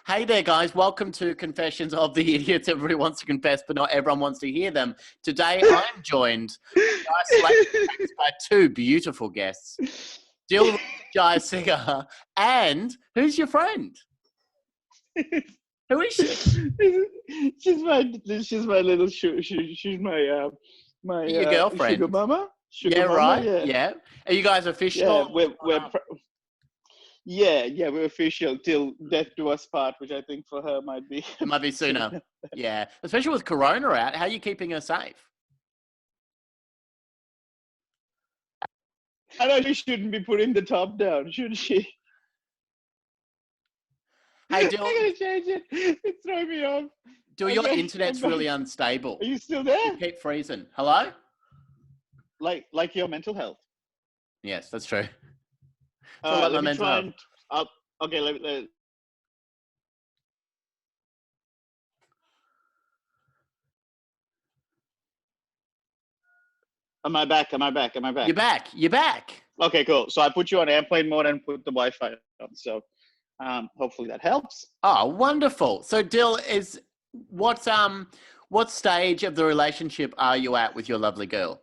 Hey there, guys. Welcome to Confessions of the Idiots. Everybody wants to confess, but not everyone wants to hear them. Today, I'm joined by two beautiful guests, Dilruk Jayasinha, and who's your friend? Who is she? She's my little she's my Your girlfriend? sugar mama. Yeah, Mama, right. Yeah. Yeah. Are you guys official? We're official till death do us part, which I think for her might be. It might be sooner. Yeah, especially with Corona out. How are you keeping her safe? I know she shouldn't be putting the top down, should she? Hey, Dil, I'm gonna change it. It's throwing me off. Your internet's really unstable. Are you still there? You keep freezing. Hello? Like your mental health. Yes, that's true. Let me try and okay. Let Am I back? You're back. Okay, cool. So I put you on airplane mode and put the Wi-Fi on. So hopefully that helps. Oh, wonderful. So Dil, what stage of the relationship are you at with your lovely girl?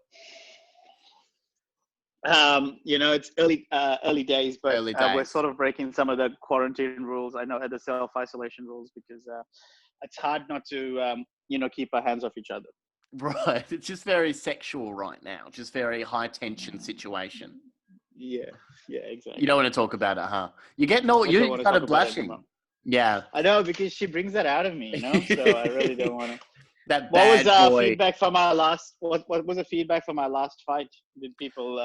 It's early days, but we're sort of breaking some of the quarantine rules. I know the self-isolation rules because it's hard not to keep our hands off each other. Right. It's just very sexual right now. Just very high tension situation. Yeah, exactly. You don't want to talk about it, huh? You're getting all, you started blushing. Yeah. I know, because she brings that out of me, so I really don't want to. That what bad was feedback from our last, what was the feedback from our last fight? Did people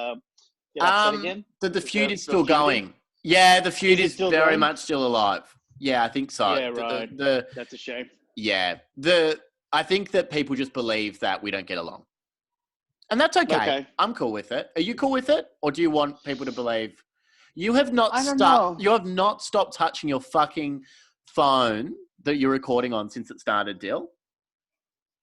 get upset again? The feud is still going. Yeah, the feud is very much still alive. Yeah, I think so. Yeah, right. That's a shame. Yeah. I think that people just believe that we don't get along. And that's okay. I'm cool with it. Are you cool with it? Or do you want people to believe you have not stopped touching your fucking phone that you're recording on since it started, Dil?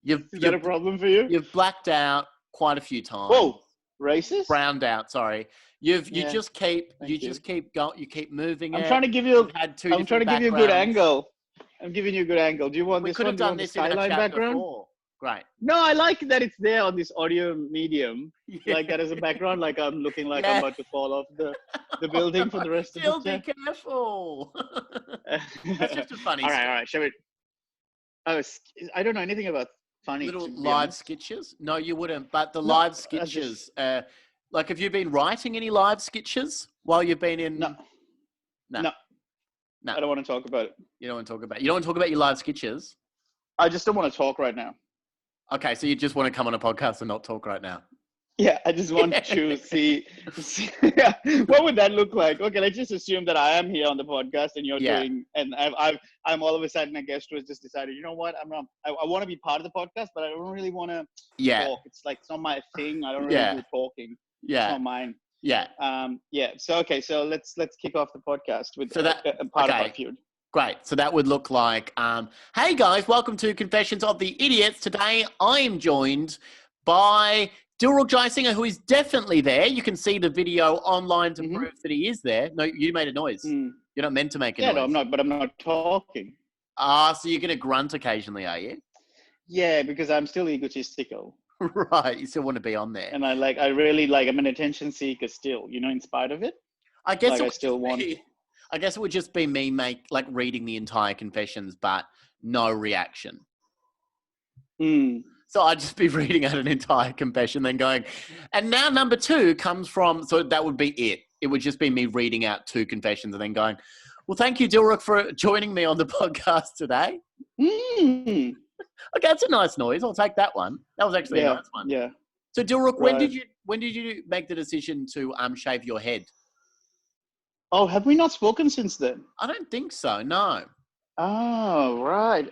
Is that a problem for you? You've blacked out quite a few times. Whoa, racist? Browned out, sorry. You just keep going, you keep moving. I'm trying to give you a good angle. I'm giving you a good angle. Do you want this one? We could have done this in a background before. Great. No, I like that it's there on this audio medium. Yeah. Like that as a background, like I'm looking like I'm about to fall off the building for the rest of the day. Be careful. That's just a funny story. All right. Shall we? I don't know anything about funny. Little live sketches? No, you wouldn't. But the live sketches, like, have you been writing any live sketches while you've been in? No. I don't want to talk about it. You don't want to talk about your live sketches? I just don't want to talk right now. Okay, so you just want to come on a podcast and not talk right now? Yeah, I just want to see what would that look like? Okay, let's just assume that I am here on the podcast and you're doing, and I'm all of a sudden a guest who has just decided, you know what, I want to be part of the podcast, but I don't really want to talk. It's like, it's not my thing. I don't really do talking. Yeah. It's not mine. Yeah. So let's kick off the podcast with a part of our feud. Great. So that would look like, hey guys, welcome to Confessions of the Idiots. Today I am joined by Dilruk Jayasinha, who is definitely there. You can see the video online to prove that he is there. No, you made a noise. You're not meant to make a noise. No, I'm not, but I'm not talking. So you're going to grunt occasionally, are you? Yeah, because I'm still egotistical. Right. You still want to be on there. And I'm an attention seeker still, in spite of it. I guess I guess it would just be me reading the entire confessions, but no reaction. So I'd just be reading out an entire confession, then going, and now number 2 comes from, so that would be it. It would just be me reading out 2 confessions and then going, well, thank you, Dilruk, for joining me on the podcast today. Okay, that's a nice noise. I'll take that one. That was actually a nice one. Yeah. So Dilruk, when did you make the decision to shave your head? Oh, have we not spoken since then? I don't think so, no. Oh, right.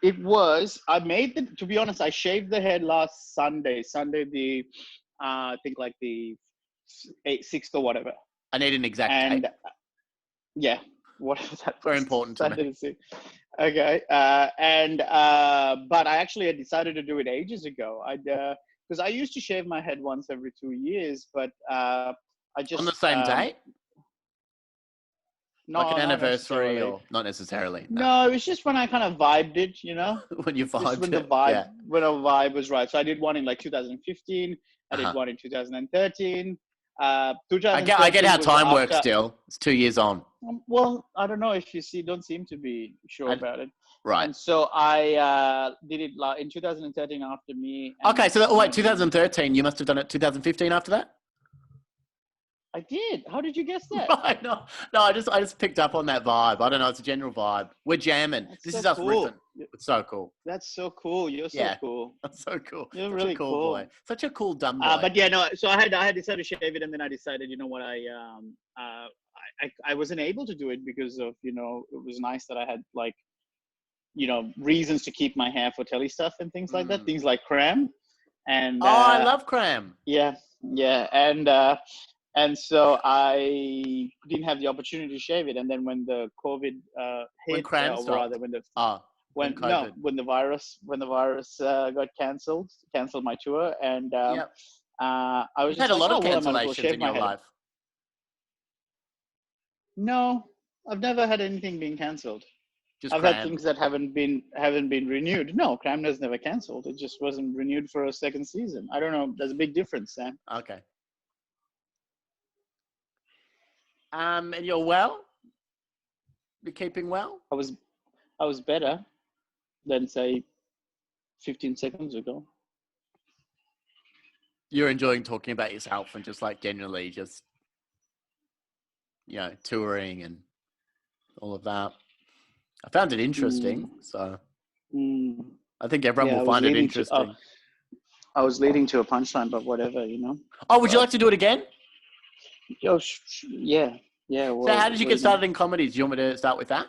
To be honest, I shaved the head last Sunday the, I think like the 6th or whatever. I need an exact date. Yeah, whatever that was. Very important to me. Okay. But I actually had decided to do it ages ago. Because I used to shave my head once every 2 years, but I just... On the same date? No, Like an not anniversary, necessarily. or not necessarily? No. No, it was just when I kind of vibed it, When you just vibed when the it, yeah. vibe was right. So I did one in like 2015. I did one in 2013. I 2013 get how was time works. after. Still, it's 2 years on. Well, I don't know if you don't seem to be sure about it. Right. And so I did it in 2013 after me. And, Okay, so wait, 2013. You must have done it 2015 after that. I did. How did you guess that? Right. No. I just picked up on that vibe. I don't know. It's a general vibe. We're jamming. This is us riffing. It's so cool. That's so cool. You're so cool. That's so cool. You're Such really a cool boy. Such a cool dumb boy. But yeah, no. So I had decided to shave it, and then I decided, you know what, I wasn't able to do it because of, it was nice that I had like, reasons to keep my hair for telly stuff and things like that. Things like cram. And I love cram. Yeah, and so I didn't have the opportunity to shave it. And then when the COVID hit, when cram stopped. when the virus got canceled my tour, and I was had a lot of cancellations in your head. life. No, I've never had anything being cancelled. I've cram. had things that haven't been renewed. No, Cram was never cancelled. It just wasn't renewed for a second season. I don't know. There's a big difference, Sam. Okay. And you're well? You're keeping well? I was better than, say, 15 seconds ago. You're enjoying talking about yourself and just like generally just, touring and all of that. I found it interesting, so I think everyone will find it interesting. I was leading to a punchline, but whatever, Oh, would you like to do it again? Yeah. Well, so how did you get started in comedy? Do you want me to start with that?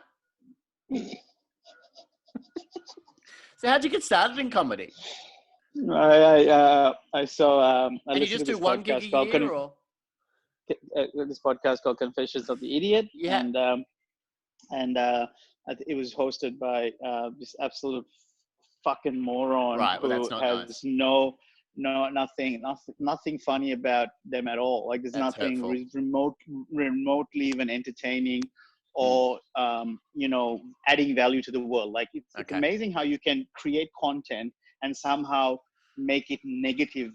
So how did you get started in comedy? I saw. And you just do one gig a year, or this podcast called Confessions of the Idiot. Yeah. And it was hosted by this absolute fucking moron right, well, who that's not has nice. nothing funny about them at all. Like there's That's nothing remotely even entertaining or adding value to the world. Like it's amazing how you can create content and somehow make it negative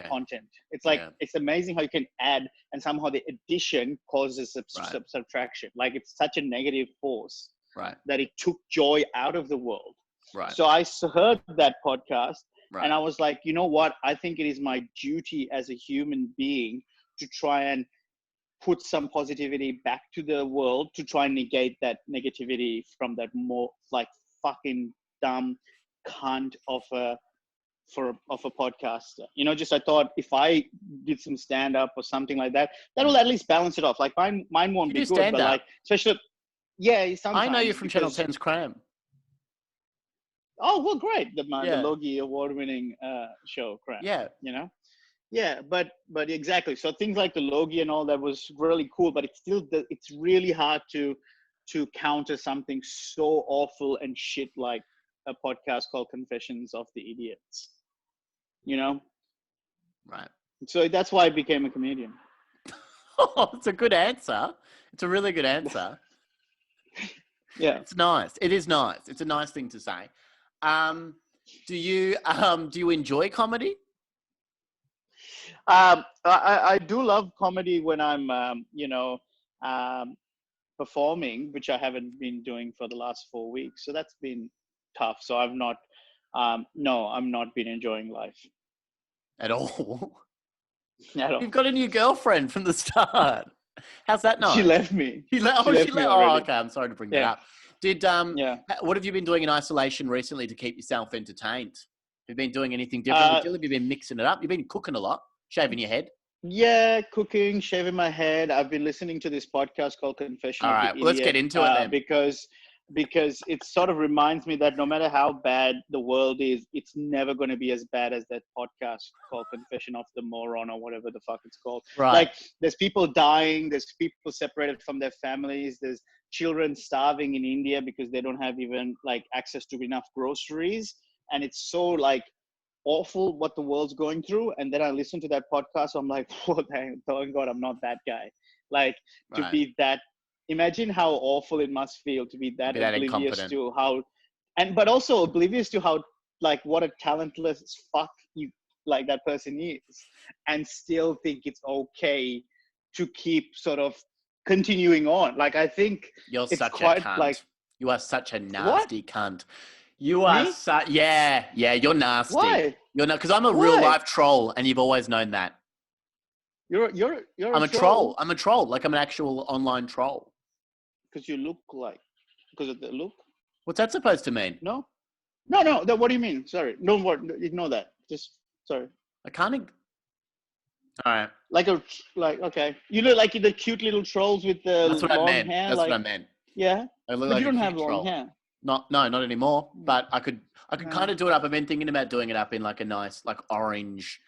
content. It's like it's amazing how you can add and somehow the addition causes subtraction. Like it's such a negative force that it took joy out of the world. Right. So I heard that podcast and I was like, you know what? I think it is my duty as a human being to try and put some positivity back to the world, to try and negate that negativity from that more like fucking dumb cunt of a podcaster. I thought if I did some stand up or something like that, that will at least balance it off. Like mine won't be good, but like especially sometimes. I know you from Channel 10's Cram. Oh well, great. The Logie award-winning show, Cram. Yeah. Yeah, but exactly. So things like the Logie and all that was really cool, but it's really hard to counter something so awful and shit like a podcast called Confessions of the Idiots. Right. So that's why I became a comedian. Oh, it's a good answer. It's a really good answer. Yeah. It's nice. It is nice. It's a nice thing to say. Do you enjoy comedy? I do love comedy when I'm performing, which I haven't been doing for the last 4 weeks. So that's been tough. So I've not I'm not been enjoying life. At all? At all. You've got a new girlfriend from the start. How's that nice? She left me. She left. Oh, okay. I'm sorry to bring that up. What have you been doing in isolation recently to keep yourself entertained? Have you been doing anything different? Have you been mixing it up? You've been cooking a lot, shaving your head. Yeah, cooking, shaving my head. I've been listening to this podcast called Confession of the Idiot. All right, let's get into it then. Because it sort of reminds me that no matter how bad the world is, it's never going to be as bad as that podcast called Confession of the Moron or whatever the fuck it's called. Right. Like there's people dying, there's people separated from their families, there's children starving in India because they don't have even like access to enough groceries. And it's so like awful what the world's going through. And then I listen to that podcast. So I'm like, oh, thank God I'm not that guy. Like to be that imagine how awful it must feel to be that oblivious incompetent. to how, but also oblivious to how, like, what a talentless fuck like that person is, and still think it's okay to keep sort of continuing on. Like, I think You're it's such a quite cunt. like, You are such a what? nasty cunt. You are Me? yeah, you're nasty. Why? You're not, because I'm a real Why? life troll, and you've always known that. You're I'm a a troll. I'm a troll. Like, I'm an actual online troll. because you look like, because of the look. What's that supposed to mean? No. What do you mean? Sorry. No more. Ignore that. Just sorry. I can't. All right. Like okay. You look like the cute little trolls with the That's what I long meant. hair. That's like, what I meant. yeah. I look But like you a don't cute have long troll. hair. No, not anymore. But I could No. kind of do it up. I've been thinking about doing it up in like a nice, like orange,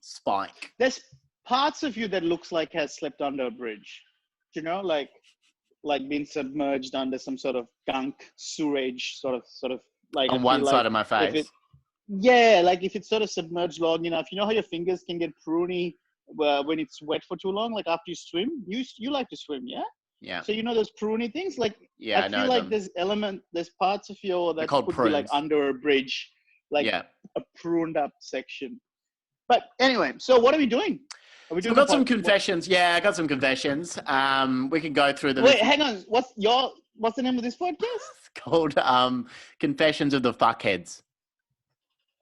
spike. There's parts of you that looks like has slept under a bridge. You know, like being submerged under some sort of gunk sewage, sort of like On one side of my face. Yeah, like if it's sort of submerged long enough, you know how your fingers can get pruny when it's wet for too long, like after you swim. You like to swim, yeah? Yeah. So you know those pruny things, like, Yeah, I feel like there's parts of you that could be like under a bridge, like a pruned up section. But anyway, so what are we doing? We've got some confessions. Yeah, I got some confessions. We can go through them. Wait, hang on. What's the name of this podcast? It's called Confessions of the Fuckheads.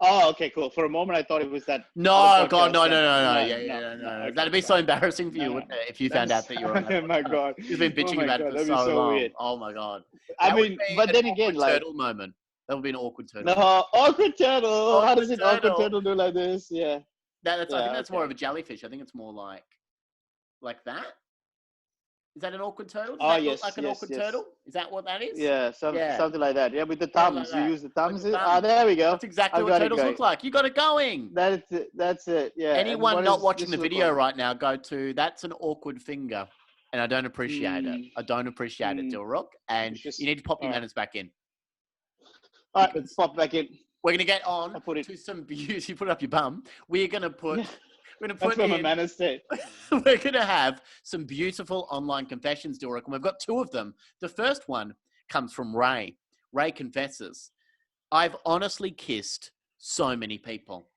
Oh, okay, cool. For a moment, I thought it was that. No, God, no. No. That'd be so embarrassing for you, wouldn't it, if you found out that you were on that. Oh my God. You've been bitching about it for so long. Weird. Oh my God. I mean, but then again, like, turtle moment. That would be an awkward turtle. No, awkward turtle. How does an awkward turtle do like this? Yeah. I think that's more of a jellyfish. I think it's more like that. Is that an awkward turtle? Does that look like an awkward turtle? Is that what that is? Yeah, something like that. Yeah, with the thumbs. You use the thumbs. There we go. That's exactly what turtles look like. You got it going. That's it. Yeah. Anyone not watching the video right now, go to that's an awkward finger. And I don't appreciate it. I don't appreciate it, Dilruk. And you need to pop your manners back in. All right, pop back in. We're going to get on to some views. You put it up your bum. We're going to put... We're going to put That's where my manners stay. We're going to have some beautiful online confessions, Dilruk, and we've got two of them. The first one comes from Ray. Ray confesses, I've honestly kissed so many people.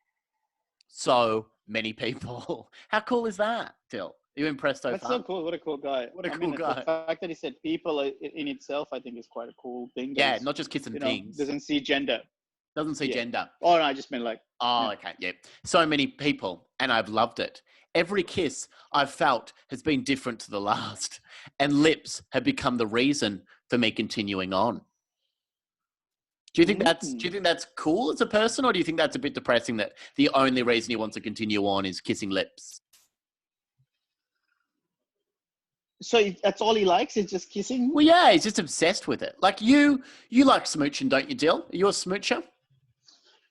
So many people. How cool is that, Dil? Are you impressed so far? That's so cool. What a cool guy. What a cool guy. The fact that he said people in itself, I think, is quite a cool thing. Yeah, not just kissing things. Doesn't see gender. Doesn't see gender. Oh, no, I just meant like... Oh, okay, yeah. So many people, and I've loved it. Every kiss I've felt has been different to the last, and lips have become the reason for me continuing on. Do you think that's cool as a person, or do you think that's a bit depressing that the only reason he wants to continue on is kissing lips? So that's all he likes is just kissing? Well, yeah, he's just obsessed with it. Like you like smooching, don't you, Dil? Are you a smoocher?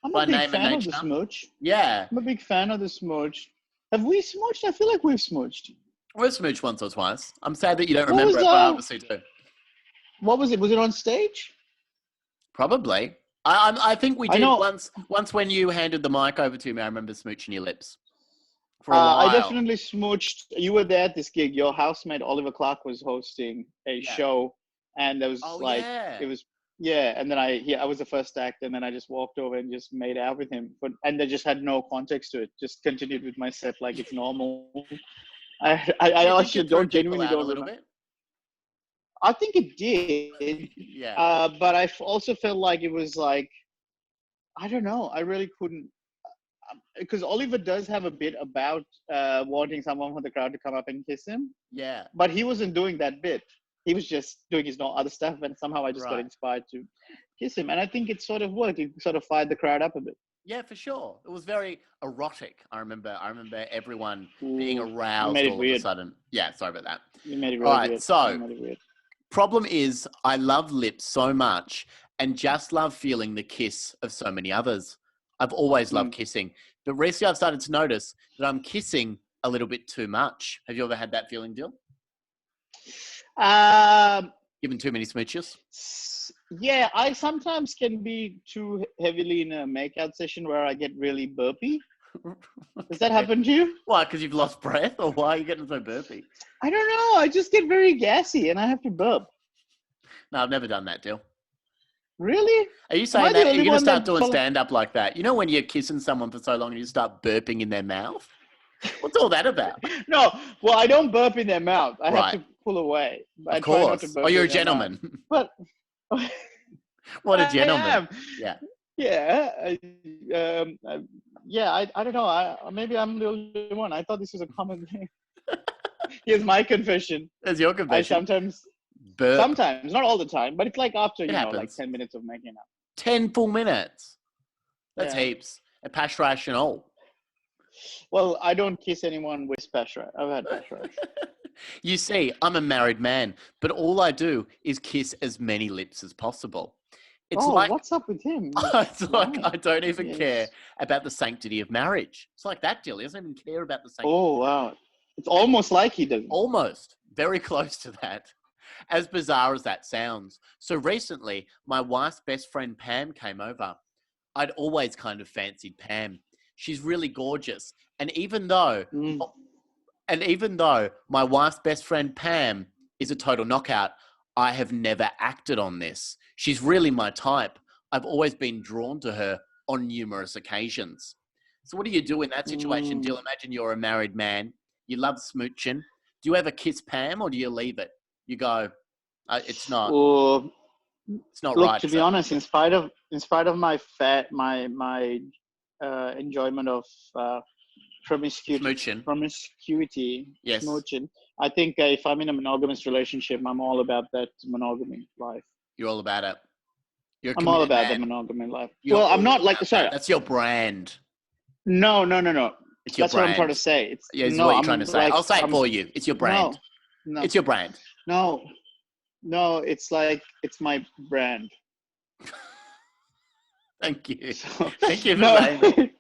I'm a big fan of the smooch. Yeah. I'm a big fan of the smooch. Have we smooched? I feel like we've smooched. We've smooched once or twice. I'm sad that you don't remember it, but I obviously do. What was it? Was it on stage? Probably. I think we did once when you handed the mic over to me. I remember smooching your lips for a while. I definitely smooched. You were there at this gig. Your housemate Oliver Clark was hosting a show, and there was it was. Yeah, and then I was the first act, and then I just walked over and just made out with him. And I just had no context to it. Just continued with my set like it's normal. I actually genuinely don't remember. I think it did. Yeah. But I also felt like it was like, I don't know. I really couldn't, because Oliver does have a bit about wanting someone from the crowd to come up and kiss him. Yeah. But he wasn't doing that bit. He was just doing his other stuff, and somehow I just got inspired to kiss him. And I think it sort of worked. It sort of fired the crowd up a bit. Yeah, for sure. It was very erotic. I remember everyone being aroused all of a sudden. Yeah, sorry about that. You made it really weird. Right, so problem is I love lips so much and just love feeling the kiss of so many others. I've always loved kissing. But recently I've started to notice that I'm kissing a little bit too much. Have you ever had that feeling, Dil? Given too many smooches? Yeah, I sometimes can be too heavily in a makeout session where I get really burpy. Does that happen to you? Why? Because you've lost breath, or why are you getting so burpy? I don't know. I just get very gassy and I have to burp. No, I've never done that, Dill. Really? Are you Am saying I the that? Are you only going to one start that doing stand-up like that? You know when you're kissing someone for so long and you start burping in their mouth? What's all that about? No. Well, I don't burp in their mouth. I have Right. to pull away. I Of try not to course. burp Oh, you're a in their mouth. gentleman. But What a I gentleman. am. Yeah. Yeah. I don't know. Maybe I'm the only one. I thought this was a common thing. Here's my confession. There's your I confession. sometimes, Burp. not all the time, but it's like after, It happens. 10 minutes of making up. 10 full minutes. That's Yeah. heaps. A pash rational. Well, I don't kiss anyone with pash rash. I've had pash rash. You see, I'm a married man, but all I do is kiss as many lips as possible. It's like What's up with him? it's like I don't even Yes. care about the sanctity of marriage. It's like that, Jill. He doesn't even care about the sanctity. Oh, wow. It's almost like he does. Almost. Very close to that. As bizarre as that sounds. So recently, my wife's best friend Pam came over. I'd always kind of fancied Pam. She's really gorgeous. And even though my wife's best friend Pam is a total knockout, I have never acted on this. She's really my type. I've always been drawn to her on numerous occasions. So what do you do in that situation, Jill? Imagine you're a married man. You love smooching. Do you ever kiss Pam or do you leave it? You go, it's not Look, right. to be honest, in spite of my enjoyment of promiscuity, Yes. smooching, I think if I'm in a monogamous relationship, I'm all about that monogamy life. You're all about it. I'm all about that monogamy life. I'm not like, sorry. That's your brand. No. It's your That's brand. what I'm trying to say. What you're trying to say. I'll say it for you. It's your brand. No. It's your brand. No, it's my brand. Thank you. So, Thank you for saying that.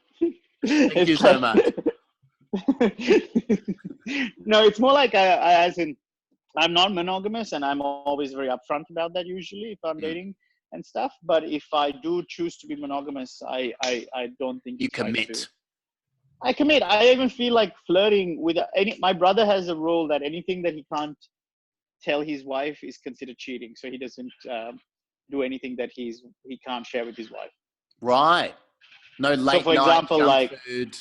Thank you so much. No, it's more like as in, I'm not monogamous and I'm always very upfront about that usually if I'm dating and stuff. But if I do choose to be monogamous, I don't think you commit. I commit. I even feel like flirting with my brother has a rule that anything that he can't tell his wife is considered cheating. So he doesn't do anything that he can't share with his wife. Right. No late for example, night junk food.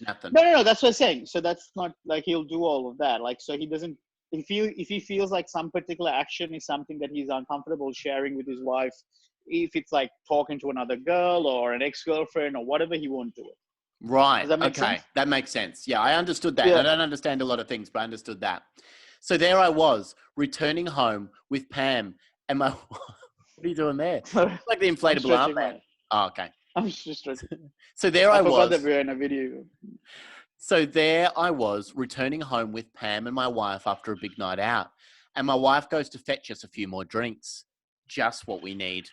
Nothing. No. That's what I'm saying. So that's not like he'll do all of that. Like, so he doesn't. If he feels like some particular action is something that he's uncomfortable sharing with his wife, if it's like talking to another girl or an ex-girlfriend or whatever, he won't do it. Right. Does that make sense? That makes sense. Yeah, I understood that. Yeah. I don't understand a lot of things, but I understood that. So there I was, returning home with Pam and my... What are you doing there? It's like the inflatable armband. Oh, okay. I'm just stretching. So there I was. I forgot that we were in a video. So there I was, returning home with Pam and my wife after a big night out. And my wife goes to fetch us a few more drinks. Just what we need.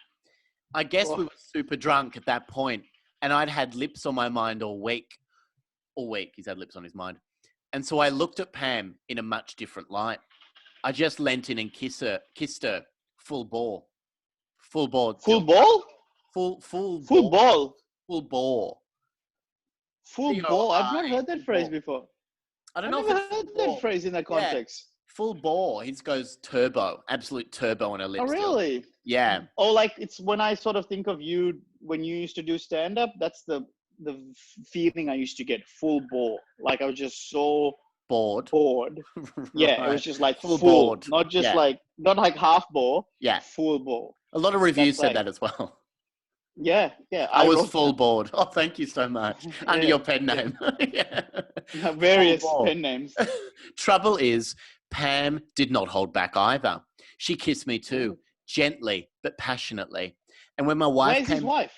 I guess we were super drunk at that point, and I'd had lips on my mind all week. All week, he's had lips on his mind. And so I looked at Pam in a much different light. I just leant in and kissed her full bore. Full bore. Full ball? Full ball. Full bore. Full ball? I've not heard that phrase before. I don't know if I've heard that phrase in that context. Yeah. Full bore. He goes turbo. Absolute turbo on her lips. Oh, really? Yeah. Oh, like it's when I sort of think of you when you used to do stand-up, that's the feeling I used to get, full bore. Like I was just so bored. Yeah, right. It was just like full bored. Not just not like half bore. Yeah. Full bore. A lot of reviews said that as well. Yeah. I was full bored. Oh, thank you so much. Under your pen name. Yeah. Various pen names. Trouble is, Pam did not hold back either. She kissed me too, gently but passionately. And when my wife Where's his wife?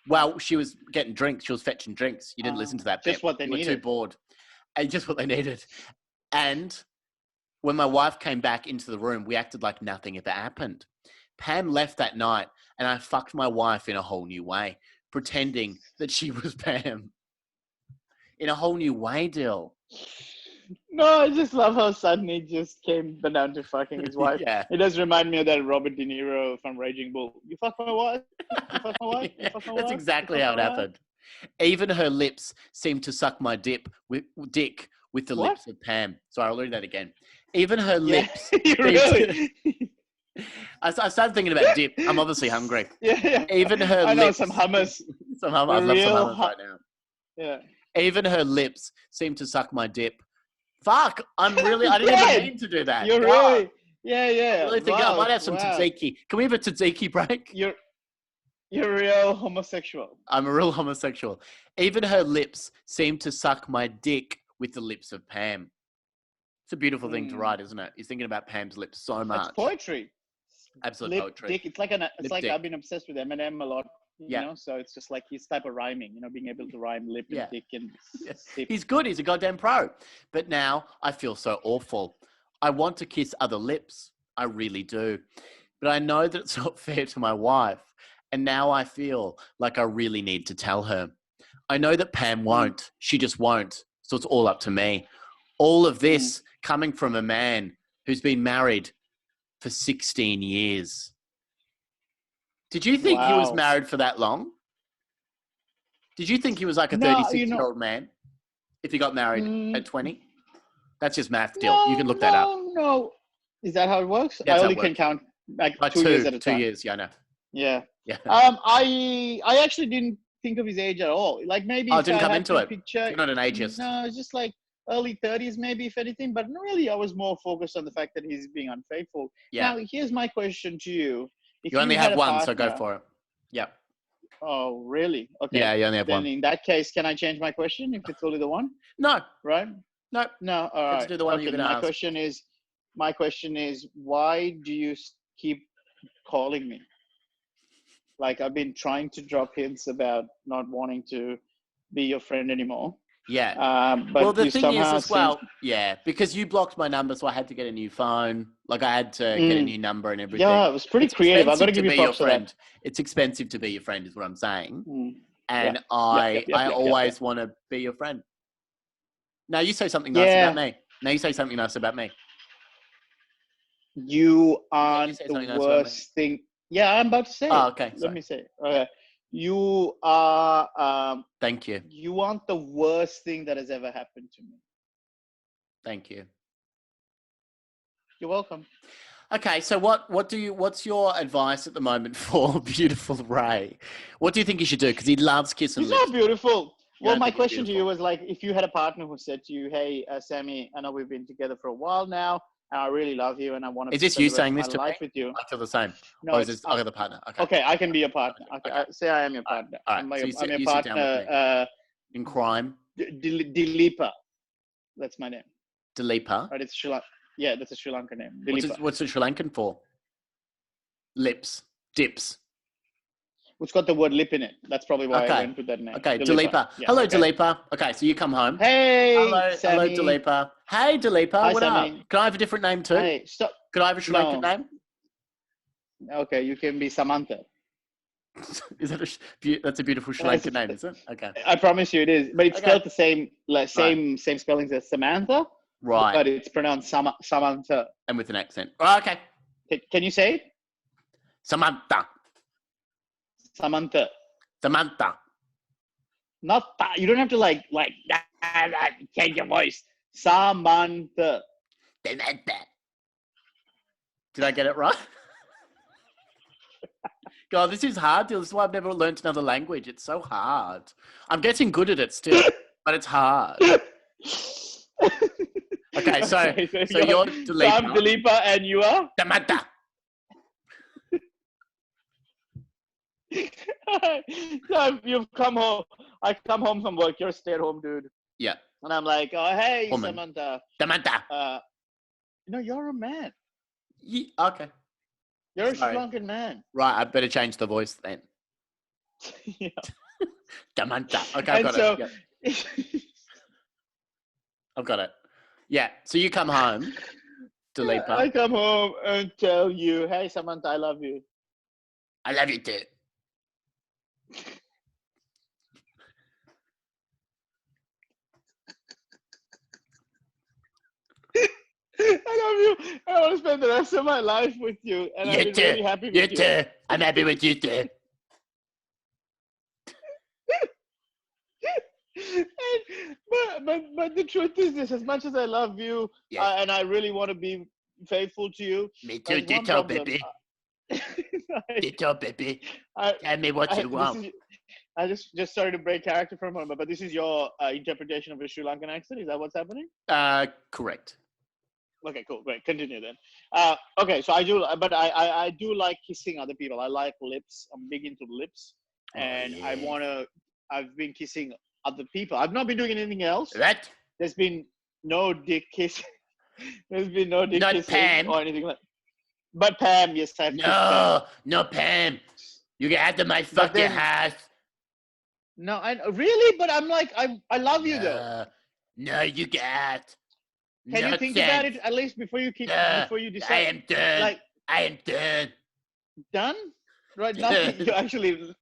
Well, she was getting drinks. She was fetching drinks. You didn't listen to that bit. Just what they needed. You were too bored. And just what they needed. And when my wife came back into the room, we acted like nothing ever happened. Pam left that night, and I fucked my wife in a whole new way, pretending that she was Pam. In a whole new way, Dill. No, I just love how suddenly it just came down to fucking his wife. Yeah. It does remind me of that Robert De Niro from Raging Bull. You fuck my wife? You fuck my wife? You fuck my That's wife? exactly how it happened. Even her lips seem to suck my dick with the What? lips of Pam. Sorry, I'll read that again. Even her Yeah, lips. you really? I started thinking about dip. I'm obviously hungry. Yeah. Even her I know lips. some hummus. I'd love some hummus right now. Yeah. Even her lips seem to suck my dip. Fuck! I didn't even mean to do that. You're God, really, yeah. I really think I Wow, might have some wow. tzatziki. Can we have a tzatziki break? You're real homosexual. I'm a real homosexual. Even her lips seem to suck my dick with the lips of Pam. It's a beautiful thing to write, isn't it? He's thinking about Pam's lips so much. It's poetry. Absolute Lip poetry. dick. It's like dick. I've been obsessed with Eminem a lot. You know, so it's just like his type of rhyming. You know, being able to rhyme lip and dick and. He's good. He's a goddamn pro. But now I feel so awful. I want to kiss other lips. I really do. But I know that it's not fair to my wife. And now I feel like I really need to tell her. I know that Pam won't. She just won't. So it's all up to me. All of this coming from a man who's been married for 16 years. Did you think he was married for that long? Did you think he was like a 36-year-old man if he got married at 20? That's just math, Dill. You can look that up. No. Is that how it works? That's I only can count like 2 years at a time. 2 years, yeah, I know. Yeah. Yeah. I actually didn't think of his age at all. Like maybe I didn't come into it. Picture, You're not an ageist. No, it's just like early 30s maybe, if anything. But really, I was more focused on the fact that he's being unfaithful. Yeah. Now, here's my question to you. If you only have one, so go for it. Yeah. Oh, really? Okay. Yeah, you only have one. Then in that case, can I change my question if it's only the one? No. Right? No. No. All right. To do the one you're going to ask. My question is, why do you keep calling me? Like, I've been trying to drop hints about not wanting to be your friend anymore. Yeah. But well, the thing is as well, because you blocked my number, so I had to get a new phone. Like, I had to get a new number and everything. Yeah, it was pretty creative. I've got to give you props for that. It's expensive to be your friend, is what I'm saying. And I always want to be your friend. Now, you say something nice about me. Now, you say something nice about me. You aren't the worst thing. Yeah, I'm about to say. Oh, okay. Let me say. Okay. You are. Thank you. You aren't the worst thing that has ever happened to me. Thank you. You're welcome. Okay, so what's your advice at the moment for beautiful Ray? What do you think he should do? Because he loves kissing lips. He's not beautiful. Well, my question to you was like, if you had a partner who said to you, "Hey, Sammy, I know we've been together for a while now, and I really love you, and I want to." Is this you saying this to me? With you? I feel the same. No, or is this the partner? Okay. Okay, I can be your partner. Okay. Say I am your partner. All right. I'm your partner. In crime. Dileepa. That's my name. Dileepa. Right, it's Sri Lanka. Yeah, that's a Sri Lankan name. What's the Sri Lankan for? Lips. Dips. Which got the word lip in it. That's probably why I went with that name. Okay, Dileepa. Yeah, hello, Dileepa. Okay, so you come home. Hey, hello, Sammy. Hello, Dileepa. Hey, Dileepa. Hi, what Sammy. up? Can I have a different name too? Hey, stop. Could I have a Sri Lankan name? Okay, you can be Samantha. Is that that's a beautiful Sri Lankan name, is it? Okay. I promise you it is, but it's spelled the same, same spellings as Samantha. Right. But it's pronounced Samantha. And with an accent. Oh, okay. Can you say it? Samantha. Samantha. Samantha. Not that. You don't have to like change your voice. Samantha. Samantha. Did I get it right? God, this is hard. This is why I've never learned another language. It's so hard. I'm getting good at it still, but it's hard. Okay, so you're Dileepa. I'm Dileepa and you are? Samantha. So you've come home. I come home from work. You're a stay-at-home dude. Yeah. And I'm like, oh, hey, woman. Samantha. Samantha. No, you're a man. Okay. You're a Sri Lankan man. Right, I better change the voice then. Yeah. Samantha. Okay, I've got it. Yeah. I've got it. Yeah, so you come home, Dileepa. I come home and tell you, hey, Samantha, I love you. I love you too. I love you. I want to spend the rest of my life with you. And I'm really happy with you. You too. I'm happy with you too. But the truth is this: as much as I love you, Yes. and I really want to be faithful to you, Me too, there's one ditto, problem. baby. Ditto, baby. Tell me what you want. I just sorry to break character for a moment, but this is your interpretation of a Sri Lankan accent. Is that what's happening? Correct. Okay, cool, great. Continue then. Okay, so I do, but I do like kissing other people. I like lips. I'm big into lips, and I've been kissing other people. I've not been doing anything else. What? There's been no dick kissing. There's been no dick Not kissing Pam. or anything like. But Pam, yes, I've kissed Pam. No, Pam. You get out of my fucking house. No, I really, but I'm like, I love you though. No, you get out. Can you think about it at least before you before you decide? I am done. Like, I am done. Done? Right now,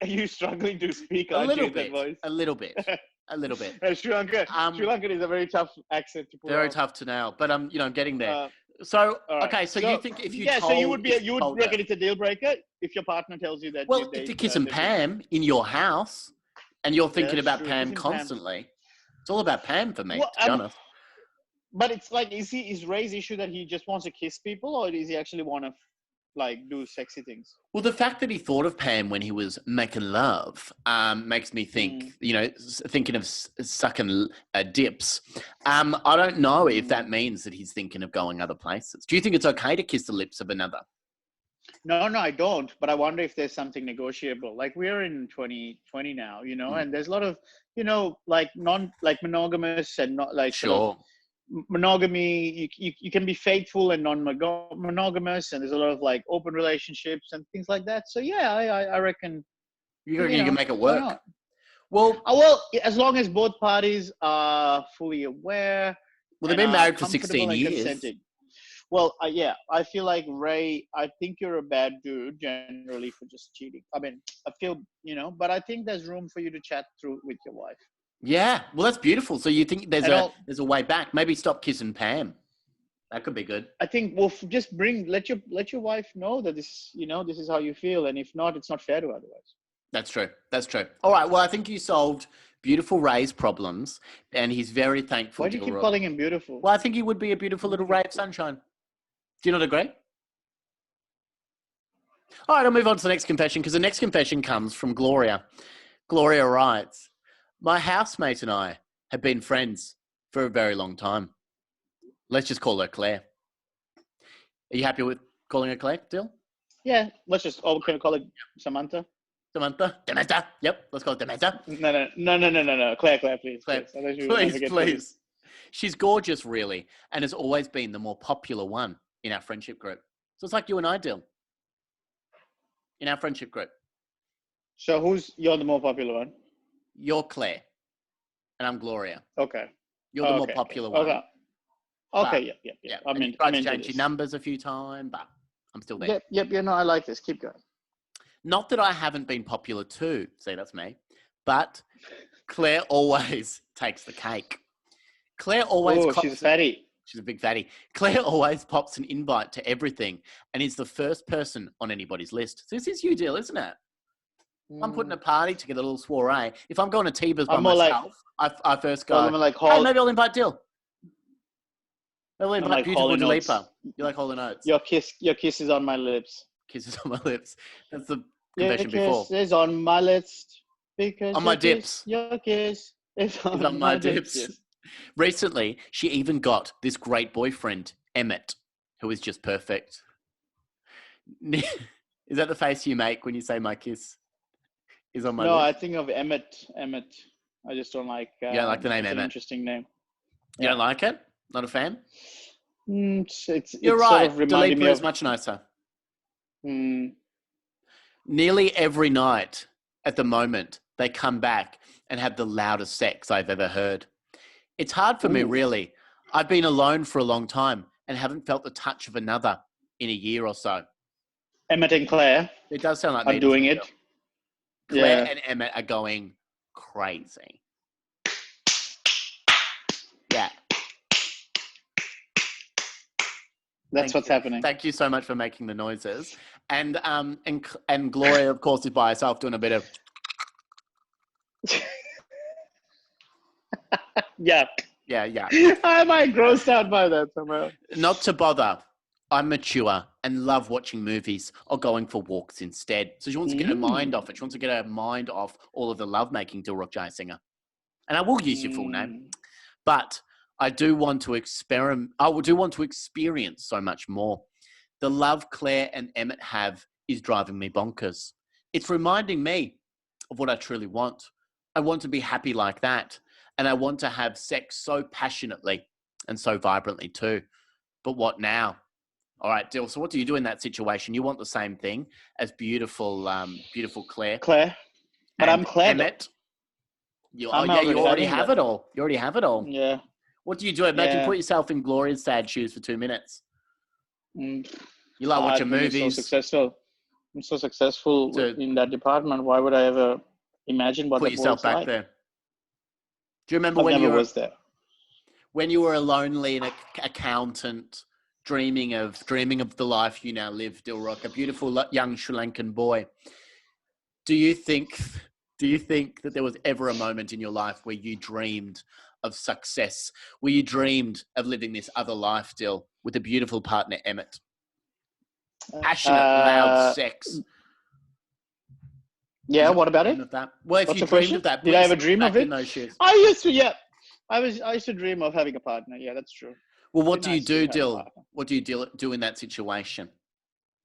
are you struggling to speak? A little bit. A little bit. Sri Lankan is a very tough accent to pull Very off. tough to nail, but I'm getting there. So you think if you you would reckon it's a deal breaker if your partner tells you that? Well, if you're kissing Pam in your house and you're thinking about Pam constantly, it's all about Pam for me, to be honest. But it's like, is Ray's issue that he just wants to kiss people, or does he actually want to like do sexy things? Well, the fact that he thought of Pam when he was making love makes me think, thinking of sucking dips. I don't know if that means that he's thinking of going other places. Do you think it's okay to kiss the lips of another? No, I don't. But I wonder if there's something negotiable. Like, we're in 2020 now, and there's a lot of, like monogamous and not like sure. Monogamy, you can be faithful and non-monogamous, and there's a lot of like open relationships and things like that. So yeah, I reckon you can make it work. Well, as long as both parties are fully aware. Well, they've been married for 16 years. Consenting. Well, I feel like Ray, I think you're a bad dude generally for just cheating. I mean, I feel, but I think there's room for you to chat through with your wife. Yeah, well, that's beautiful. So you think there's a way back? Maybe stop kissing Pam. That could be good. I think just let your wife know that this is how you feel, and if not, it's not fair to otherwise. That's true. All right. Well, I think you solved beautiful Ray's problems, and he's very thankful. Why do you keep calling him beautiful? Well, I think he would be a beautiful little ray of sunshine. Do you not agree? All right, I'll move on to the next confession, because the next confession comes from Gloria. Gloria writes, my housemate and I have been friends for a very long time. Let's just call her Claire. Are you happy with calling her Claire, Dill? Yeah, can we call it Samantha? Samantha. Yep, let's call it Samantha. No. Claire, please. Claire. Please. She's gorgeous, really, and has always been the more popular one in our friendship group. So it's like you and I, Dill, in our friendship group. So you're the more popular one? You're Claire, and I'm Gloria. Okay. You're the more popular one. Okay. Yeah. I mean, tried to change your numbers a few times, but I'm still there. Yep. No, I like this. Keep going. Not that I haven't been popular too. See, that's me. But Claire always takes the cake. Claire always. Oh, she's fatty. She's a big fatty. Claire always pops an invite to everything, and is the first person on anybody's list. So this is you, Dill, isn't it? I'm putting a party together, a little soiree. If I'm going to Tiba's by myself, I first go, hey, maybe I'll invite Dill. Maybe I'll invite beautiful Dilipa. You like Hall & Oates? Your kiss is on my lips. Kisses on my lips. That's the confession before. Your kiss is on my lips. Because on my dips. Your kiss is on my dips. Yes. Recently, she even got this great boyfriend, Emmett, who is just perfect. Is that the face you make when you say my kiss is on my lips? No, I think of Emmett. I just don't like... yeah, I like the name Emmett. An interesting name. You don't like it? Not a fan? You're right. Sort of Dilipa is much nicer. Nearly every night at the moment, they come back and have the loudest sex I've ever heard. It's hard for me, really. I've been alone for a long time and haven't felt the touch of another in a year or so. Emmett and Claire. It does sound like I'm doing it. Claire and Emmett are going crazy. Yeah. That's what's happening. Thank you so much for making the noises. And Gloria, of course, is by herself doing a bit of... Yeah. Yeah. I might grossed out by that somehow. Not to bother. I'm mature and love watching movies or going for walks instead. So she wants to get her mind off it. She wants to get her mind off all of the lovemaking, Dilruk Jayasinha. And I will use your full name. But I do want to experiment. I do want to experience so much more. The love Claire and Emmett have is driving me bonkers. It's reminding me of what I truly want. I want to be happy like that. And I want to have sex so passionately and so vibrantly too. But what now? All right, Dill. So what do you do in that situation? You want the same thing as beautiful, beautiful Claire. Claire. But I'm Claire. Emmett. You I'm already have it all. You already have it all. Yeah. What do you do? Imagine put yourself in Gloria's sad shoes for 2 minutes. You like watching movies. I'm so successful in that department. Why would I ever imagine what put yourself back like? there? Do you remember was there? When you were a lonely accountant, dreaming of the life you now live, Dilruk, a beautiful young Sri Lankan boy? Do you think that there was ever a moment in your life where you dreamed of success, where you dreamed of living this other life, Dill, with a beautiful partner, Emmett? Passionate, loud sex. Yeah, what about it? Well, if you dreamed of that, did I ever dream of it? I used to, yeah. I used to dream of having a partner. Yeah, that's true. Well, what do you do, Dill? What do you do in that situation?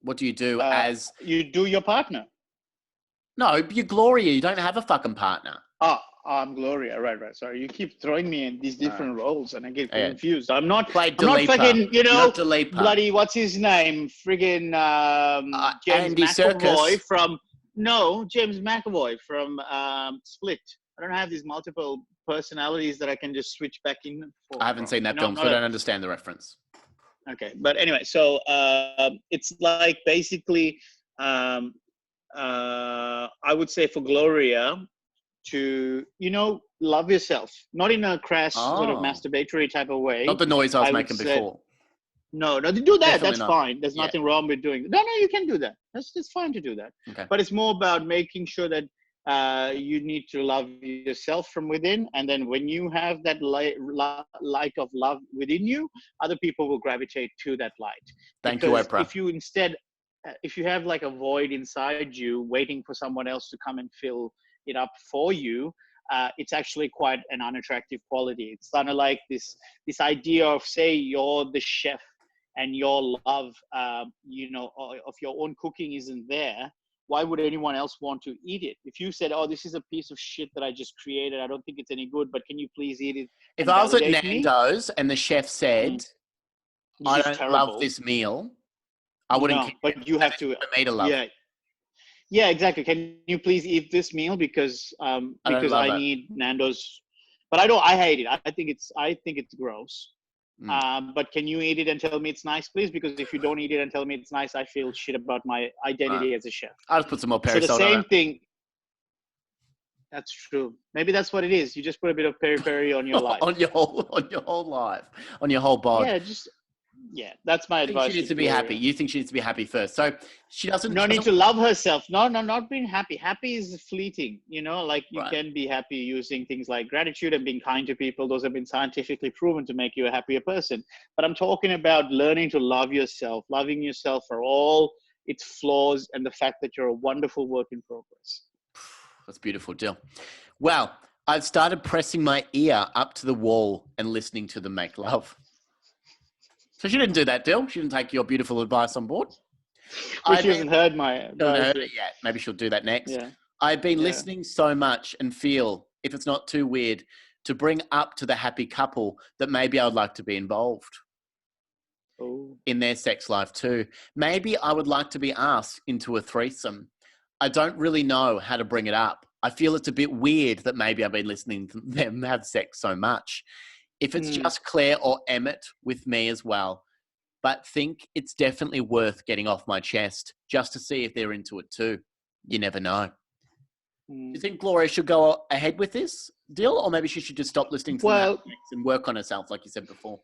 What do you do as... You do your partner. No, you're Gloria. You don't have a fucking partner. Oh, I'm Gloria. Right. Sorry. You keep throwing me in these different roles and I get confused. I'm not fucking, bloody, what's his name? Friggin' James Andy McAvoy Serkis. James McAvoy from Split. I don't have these multiple personalities that I can just switch back in. I haven't seen that film, so I don't understand the reference. Okay. But anyway, so it's like basically... I would say for Gloria to, love yourself, not in a crass sort of masturbatory type of way. Not the noise I was making before. No, do that. Definitely that's not. Fine. There's nothing wrong with doing that. No, you can do that. It's fine to do that. Okay. But it's more about making sure that you need to love yourself from within. And then when you have that light of love within you, other people will gravitate to that light. Thank you, Oprah. If you have like a void inside you waiting for someone else to come and fill it up for you, it's actually quite an unattractive quality. It's kind of like this idea of, say, you're the chef and your love, of your own cooking isn't there. Why would anyone else want to eat it? If you said, oh, this is a piece of shit that I just created, I don't think it's any good, but can you please eat it? If I was at Nando's and the chef said, I don't love this meal, I wouldn't. But you have to. Made a love. Yeah, exactly. Can you please eat this meal because I need Nando's? But I don't. I hate it. I think it's gross. But can you eat it and tell me it's nice, please? Because if you don't eat it and tell me it's nice, I feel shit about my identity as a chef. I'll just put some more peri salt. So the same thing. That's true. Maybe that's what it is. You just put a bit of peri on your life. on your whole life, on your whole body. Yeah, that's my advice. She needs to be happy. You think she needs to be happy first. So she doesn't... No need to love herself. No, not being happy. Happy is fleeting. Like you can be happy using things like gratitude and being kind to people. Those have been scientifically proven to make you a happier person. But I'm talking about learning to love yourself, loving yourself for all its flaws and the fact that you're a wonderful work in progress. That's beautiful, Jill. Well, I've started pressing my ear up to the wall and listening to them make love. So she didn't do that, Dill. She didn't take your beautiful advice on board. She hasn't heard my advice. I haven't heard it yet. Maybe she'll do that next. Yeah. I've been listening so much and feel, if it's not too weird, to bring up to the happy couple that maybe I would like to be involved in their sex life too. Maybe I would like to be asked into a threesome. I don't really know how to bring it up. I feel it's a bit weird that maybe I've been listening to them have sex so much. If it's just Claire or Emmett with me as well, but think it's definitely worth getting off my chest just to see if they're into it too. You never know. Do you think Gloria should go ahead with this deal, or maybe she should just stop listening to them and work on herself, like you said before?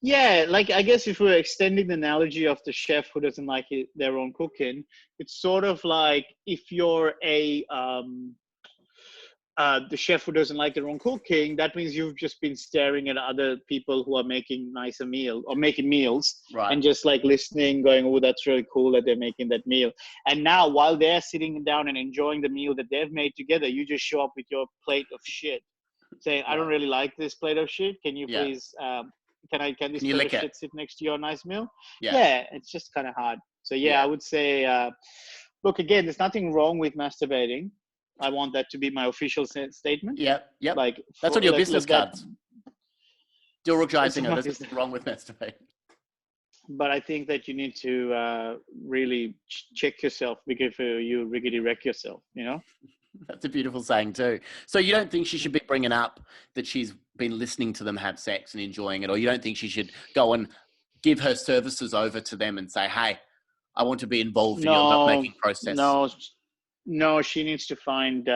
Yeah, like I guess if we're extending the analogy of the chef who doesn't like their own cooking, it's sort of like if you're the chef who doesn't like their own cooking, that means you've just been staring at other people who are making nicer meal or making meals, Right. and just like listening, going, oh, that's really cool that they're making that meal. And now while they're sitting down and enjoying the meal that they've made together, you just show up with your plate of shit saying, I don't really like this plate of shit. Can you please, can this plate of shit sit next to your nice meal? Yeah, it's just kind of hard. So I would say, look, again, there's nothing wrong with masturbating. I want that to be my official statement. Yep. Like that's on your business cards. Dilruk Jayasinha, there's nothing wrong with masturbating. But I think that you need to really check yourself before you riggedy wreck yourself, you know? That's a beautiful saying too. So you don't think she should be bringing up that she's been listening to them have sex and enjoying it, or you don't think she should go and give her services over to them and say, hey, I want to be involved in your making process? No, she needs to find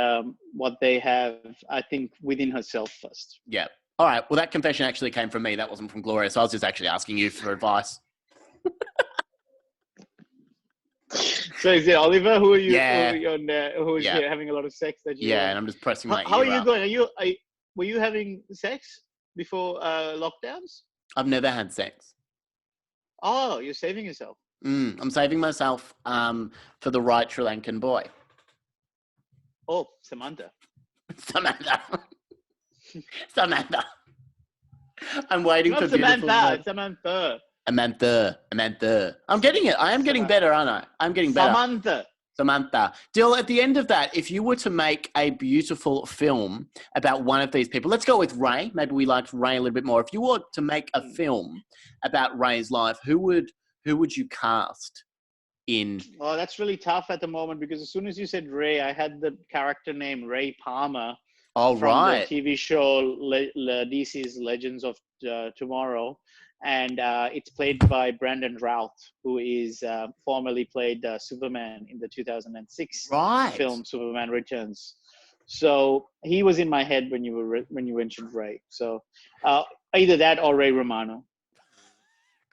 what they have, I think, within herself first. Yeah. All right. Well, that confession actually came from me. That wasn't from Gloria. So I was just actually asking you for advice. So is it Oliver? Who are you? Who is having a lot of sex? And I'm just pressing my ear. How are you going? Were you having sex before lockdowns? I've never had sex. Oh, you're saving yourself. I'm saving myself for the right Sri Lankan boy. Oh, Samantha. Samantha. I'm waiting for Samantha. Samantha. I'm getting it. I am getting better, aren't I? I'm getting better. Samantha. Dill, at the end of that, if you were to make a beautiful film about one of these people, let's go with Ray. Maybe we liked Ray a little bit more. If you were to make a film about Ray's life, who would you cast in? Oh, that's really tough at the moment, because as soon as you said Ray, I had the character name Ray Palmer. From the TV show DC's Legends of Tomorrow. And it's played by Brandon Routh, who is formerly played Superman in the 2006 film Superman Returns. So he was in my head when you mentioned Ray. So either that or Ray Romano.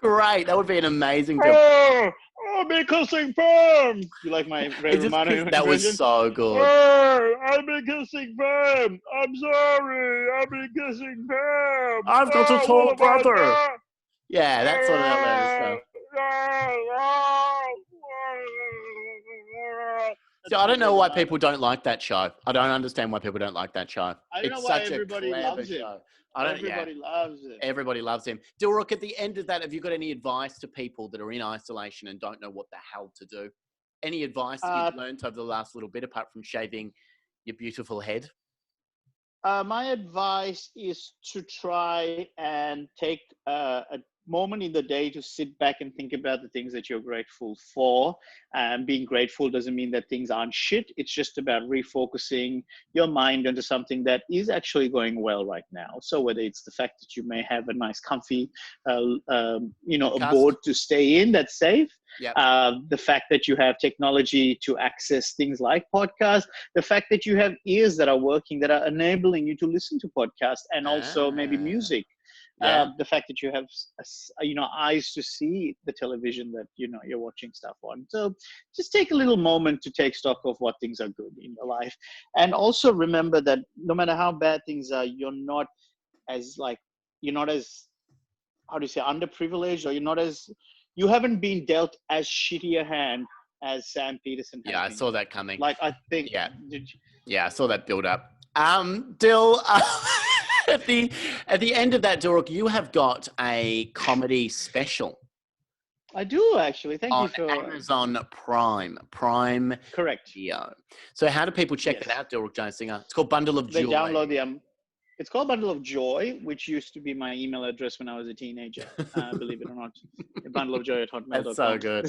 Great, that would be an amazing film. I've been kissing Pam. You like my Ray Romano? That was so good. I've been kissing Pam. I'm sorry. I've been kissing Pam. I've got a tall brother. Yeah, that's sort of that stuff. So I don't know why people don't like that show. I don't understand why people don't like that show. I don't know why everybody loves it. Everybody loves it. Everybody loves him. Dilruk, at the end of that, have you got any advice to people that are in isolation and don't know what the hell to do? Any advice that you've learned over the last little bit, apart from shaving your beautiful head? My advice is to try and take a moment in the day to sit back and think about the things that you're grateful for. Being grateful doesn't mean that things aren't shit. It's just about refocusing your mind onto something that is actually going well right now. So whether it's the fact that you may have a nice comfy, a board to stay in that's safe, the fact that you have technology to access things like podcasts, the fact that you have ears that are working, that are enabling you to listen to podcasts, and also maybe music. The fact that you have, eyes to see the television that, you're watching stuff on. So just take a little moment to take stock of what things are good in your life. And also remember that no matter how bad things are, you're not as, how do you say, underprivileged, or you haven't been dealt as shitty a hand as Sam Peterson has been. I saw that coming. I think. I saw that build up. Dill, at the end of that, Dilruk, you have got a comedy special. I do, actually. Thank you for Amazon Prime. Correct. Video. So how do people check it out, Dilruk Jayasinha? It's called Bundle of Joy. They download it's called Bundle of Joy, which used to be my email address when I was a teenager. Believe it or not, bundleofjoy@hotmail.com. That's so good.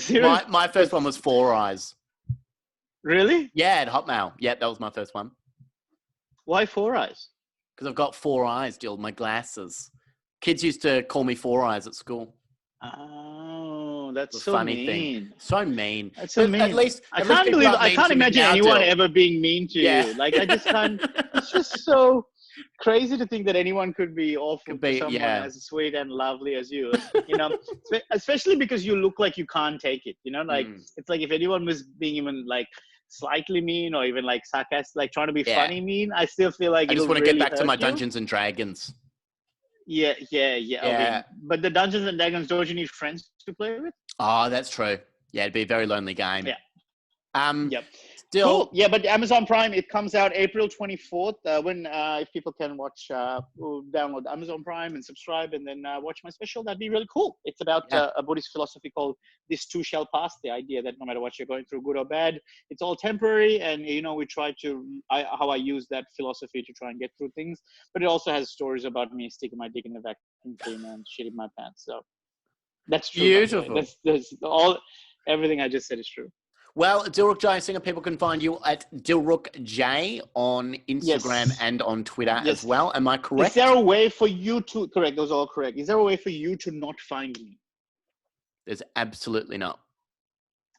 My first one was 4 Eyes. Really? Yeah, at Hotmail. Yeah, that was my first one. Why 4 Eyes? Because I've got 4 eyes, Jill. My glasses. Kids used to call me 4 Eyes at school. Oh, that's so funny mean. Thing. So mean. That's so mean. At least I can't imagine anyone ever being mean to you. Like, I just can't. It's just so. crazy to think that anyone could be awful Could be, to someone yeah. as sweet and lovely as you. You know, especially because you look like you can't take it. You know, like it's like if anyone was being even like slightly mean or even like sarcastic, like trying to be Yeah. funny mean, I still feel like I just it'll want to really get back to hurt my you. Dungeons and Dragons. Yeah. Yeah. Okay, but the Dungeons and Dragons, don't you need friends to play with? Oh, that's true. Yeah, it'd be a very lonely game. Yeah. Yep. Still, Cool. Yeah, but Amazon Prime, it comes out April 24th. When if people can watch, download Amazon Prime and subscribe, and then watch my special, that'd be really cool. It's about a Buddhist philosophy called "This too shall pass." The idea that no matter what you're going through, good or bad, it's all temporary. And you know, we try to how I use that philosophy to try and get through things. But it also has stories about me sticking my dick in the vacuum cleaner and shitting my pants. So that's true. beautiful. By the way. That's all. Everything I just said is true. Well, Dilruk Jayasinha, people can find you at Dilruk J on Instagram and on Twitter as well. Am I correct? Is there a way for you to, correct, those are all correct. Is there a way for you to not find me? There's absolutely not.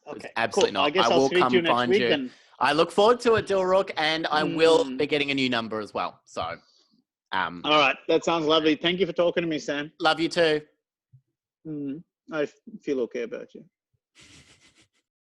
Okay, There's absolutely cool. not. I guess I I'll will speak to you come next find week you. then. I look forward to it, Dilruk, and I will be getting a new number as well. So, all right, that sounds lovely. Thank you for talking to me, Sam. Love you too. I feel okay about you.